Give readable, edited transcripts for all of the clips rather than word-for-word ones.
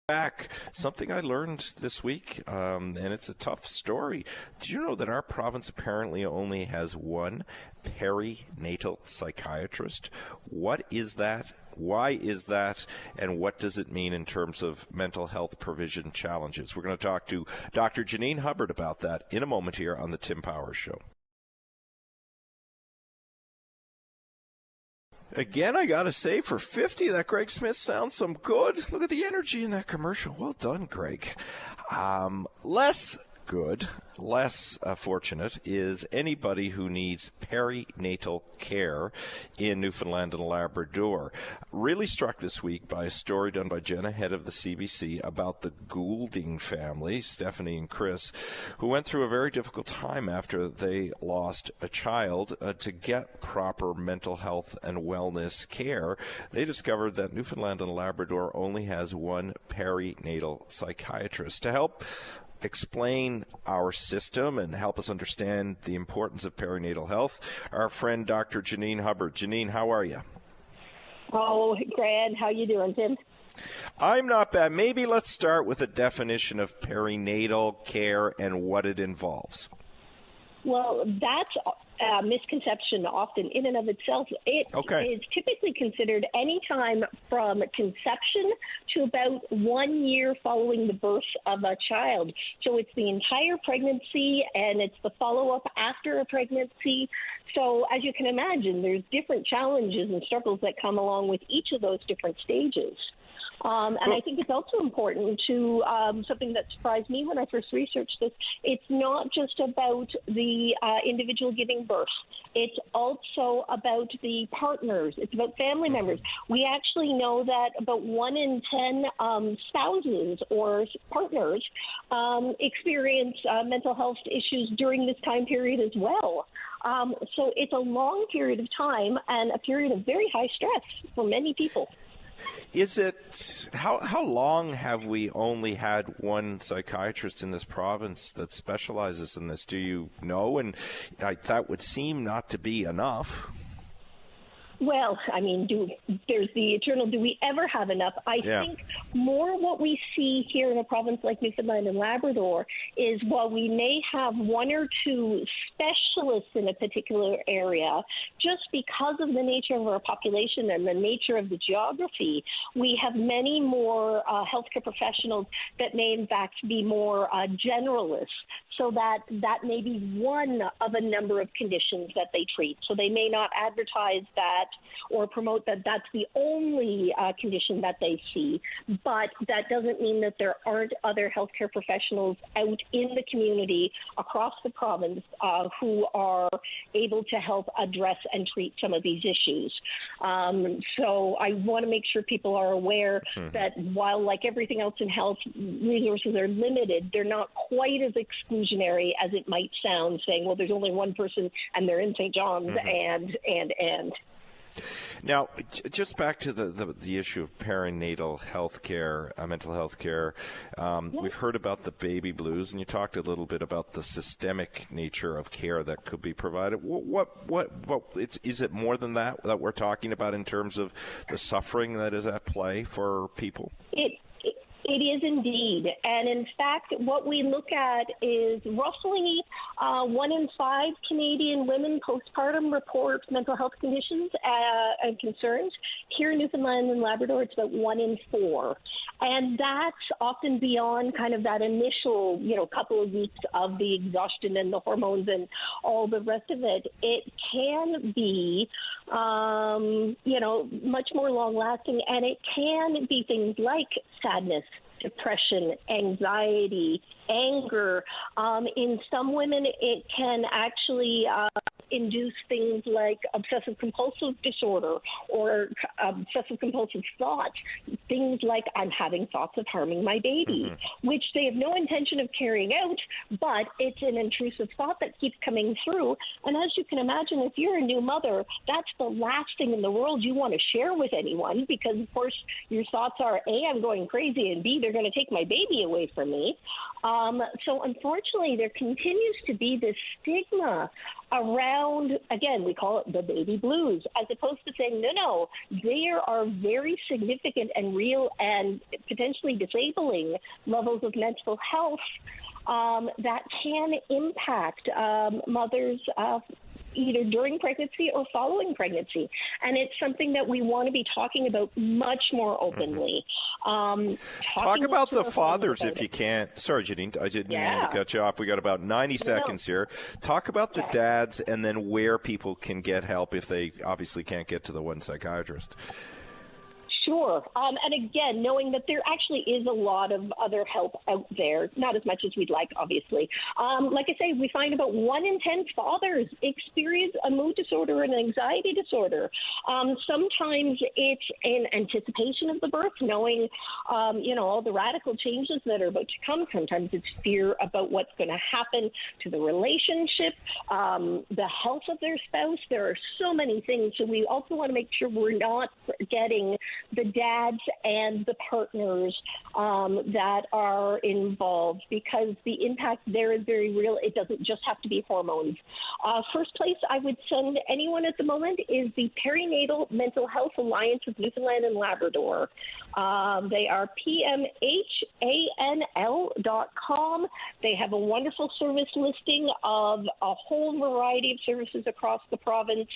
Back. Something I learned this week, and it's a tough story. Did you know that our province apparently only has one perinatal psychiatrist? What is that? Why is that? And what does it mean in terms of mental health provision challenges? We're going to talk to Dr. Janine Hubbard about that in a moment here on the Tim Powers Show. Again, I got to say, for 50, that Greg Smith sounds some good. Look at the energy in that commercial. Well done, Greg. Less good, less fortunate is anybody who needs perinatal care in Newfoundland and Labrador. Really struck this week by a story done by Jenna, head of the CBC, about the Goulding family, Stephanie and Chris, who went through a very difficult time after they lost a child. To get proper mental health and wellness care, they discovered that Newfoundland and Labrador only has one perinatal psychiatrist. To help explain our system and help us understand the importance of perinatal health, our friend Dr. Janine Hubbard. Janine, how are you? Oh, grand. How you doing, Tim? I'm not bad. Maybe let's start with a definition of perinatal care and what it involves. Well, that's a misconception often in and of itself. It is typically considered any time from conception to about 1 year following the birth of a child. So it's the entire pregnancy and it's the follow-up after a pregnancy. So as you can imagine, there's different challenges and struggles that come along with each of those different stages. And I think it's also important to something that surprised me when I first researched this. It's not just about the individual giving birth. It's also about the partners. It's about family members. We actually know that about 1 in 10 spouses or partners experience mental health issues during this time period as well. So it's a long period of time and a period of very high stress for many people. Is it, how long have we only had one psychiatrist in this province that specializes in this? Do you know? And that would seem not to be enough. Well, I mean, there's the eternal, do we ever have enough? I think more what we see here in a province like Newfoundland and Labrador is while we may have 1 or 2 specialists in a particular area, just because of the nature of our population and the nature of the geography, we have many more healthcare professionals that may in fact be more generalists. So that may be one of a number of conditions that they treat. So they may not advertise that or promote that that's the only condition that they see. But that doesn't mean that there aren't other healthcare professionals out in the community across the province who are able to help address and treat some of these issues. So I want to make sure people are aware that while, like everything else in health, resources are limited, they're not quite as exclusionary as it might sound, saying, well, there's only one person and they're in St. John's and. Now, just back to the issue of perinatal health care, mental health care. We've heard about the baby blues, and you talked a little bit about the systemic nature of care that could be provided. Is it more than that we're talking about in terms of the suffering that is at play for people? It is indeed. And in fact, what we look at is roughly 1 in 5 Canadian women postpartum report mental health conditions and concerns. Here in Newfoundland and Labrador, it's about 1 in 4. And that's often beyond kind of that initial, couple of weeks of the exhaustion and the hormones and all the rest of it. It can be, much more long-lasting, and it can be things like sadness, depression, anxiety, anger. In some women, it can actually induce things like obsessive-compulsive disorder or obsessive-compulsive thoughts, things like I'm having thoughts of harming my baby, which they have no intention of carrying out, but it's an intrusive thought that keeps coming through. And as you can imagine, if you're a new mother, that's the last thing in the world you want to share with anyone because, of course, your thoughts are, A, I'm going crazy, and B, they're going to take my baby away from me. So unfortunately, there continues to be this stigma around around, again, we call it the baby blues, as opposed to saying, no, there are very significant and real and potentially disabling levels of mental health that can impact mothers either during pregnancy or following pregnancy. And it's something that we want to be talking about much more openly. Talk about the fathers if you can. Sorry, Janine, I didn't mean to cut you off. We got about 90 seconds here. Talk about the dads and then where people can get help if they obviously can't get to the one psychiatrist. Sure. And again, knowing that there actually is a lot of other help out there, not as much as we'd like, obviously. Like I say, we find about 1 in 10 fathers experience a mood disorder or an anxiety disorder. Sometimes it's in anticipation of the birth, knowing, all the radical changes that are about to come. Sometimes it's fear about what's going to happen to the relationship, the health of their spouse. There are so many things. So we also want to make sure we're not forgetting the dads and the partners that are involved, because the impact there is very real. It doesn't just have to be hormones. First place I would send anyone at the moment is the Perinatal Mental Health Alliance of Newfoundland and Labrador. They are PMHANL.com. They have a wonderful service listing of a whole variety of services across the province.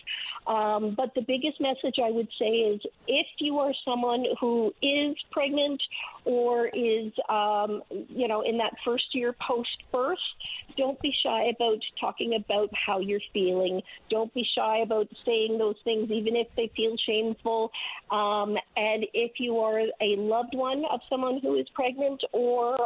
But the biggest message I would say is, if you are someone who is pregnant or is, in that first year post-birth, don't be shy about talking about how you're feeling. Don't be shy about saying those things, even if they feel shameful. And if you are a loved one of someone who is pregnant or,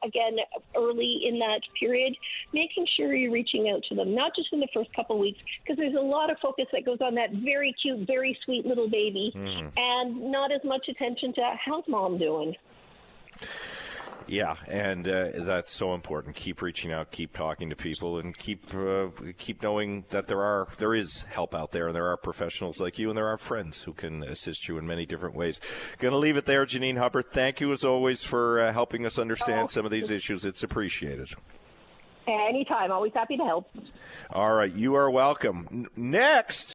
again, early in that period, making sure you're reaching out to them, not just in the first couple of weeks, because there's a lot of focus that goes on that very cute, very sweet little baby, and not as much attention to how's mom doing. Yeah, and that's so important. Keep reaching out, keep talking to people, and keep knowing that there is help out there, and there are professionals like you, and there are friends who can assist you in many different ways. Going to leave it there, Janine Hubbard. Thank you, as always, for helping us understand some of these issues. It's appreciated. Anytime. Always happy to help. All right. You are welcome. Next.